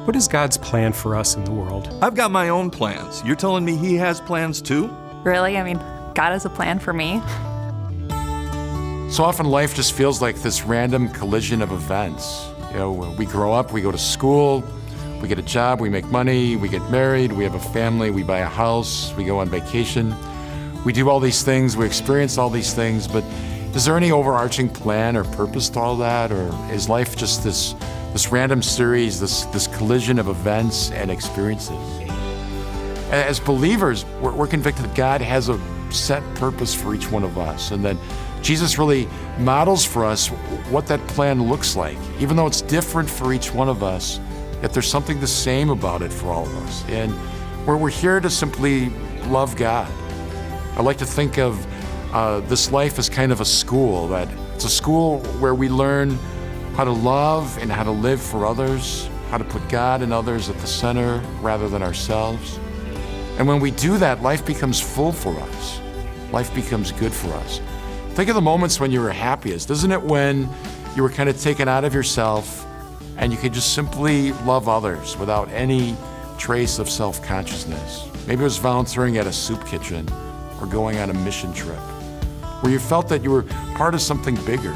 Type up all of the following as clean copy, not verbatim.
What is God's plan for us in the world? I've got my own plans. You're telling me He has plans too? Really? I mean, God has a plan for me. So often life just feels like this random collision of events. You know, we grow up, we go to school, we get a job, we make money, we get married, we have a family, we buy a house, we go on vacation. We do all these things, we experience all these things, but is there any overarching plan or purpose to all that? Or is life just this random series, this collision of events and experiences? As believers, we're convicted that God has a set purpose for each one of us, and that Jesus really models for us what that plan looks like. Even though it's different for each one of us, yet there's something the same about it for all of us. And where we're here to simply love God. I like to think of this life as kind of a school, that it's a school where we learn how to love and how to live for others, how to put God and others at the center rather than ourselves. And when we do that, life becomes full for us. Life becomes good for us. Think of the moments when you were happiest. Isn't it when you were kind of taken out of yourself and you could just simply love others without any trace of self-consciousness? Maybe it was volunteering at a soup kitchen or going on a mission trip, where you felt that you were part of something bigger.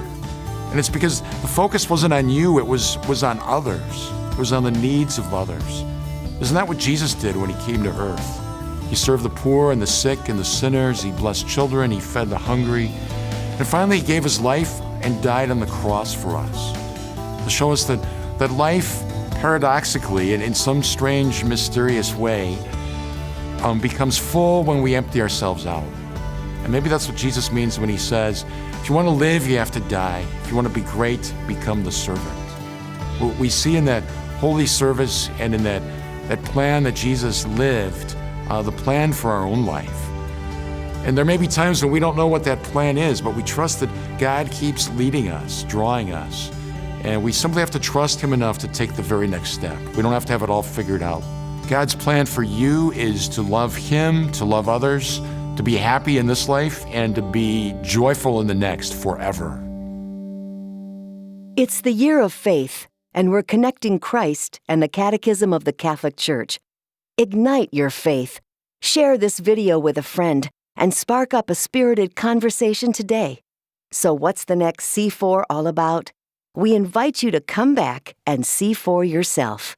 And it's because the focus wasn't on you, it was on others. It was on the needs of others. Isn't that what Jesus did when He came to earth? He served the poor and the sick and the sinners. He blessed children. He fed the hungry. And finally, He gave His life and died on the cross for us to show us that life, paradoxically and in some strange, mysterious way, becomes full when we empty ourselves out. And maybe that's what Jesus means when He says, if you want to live, you have to die. If you want to be great, become the servant. What we see in that holy service and in that plan that Jesus lived, the plan for our own life. And there may be times when we don't know what that plan is, but we trust that God keeps leading us, drawing us. And we simply have to trust Him enough to take the very next step. We don't have to have it all figured out. God's plan for you is to love Him, to love others, to be happy in this life, and to be joyful in the next forever. It's the year of faith, and we're connecting Christ and the Catechism of the Catholic Church. Ignite your faith. Share this video with a friend and spark up a spirited conversation today. So what's the next C4 all about? We invite you to come back and see for yourself.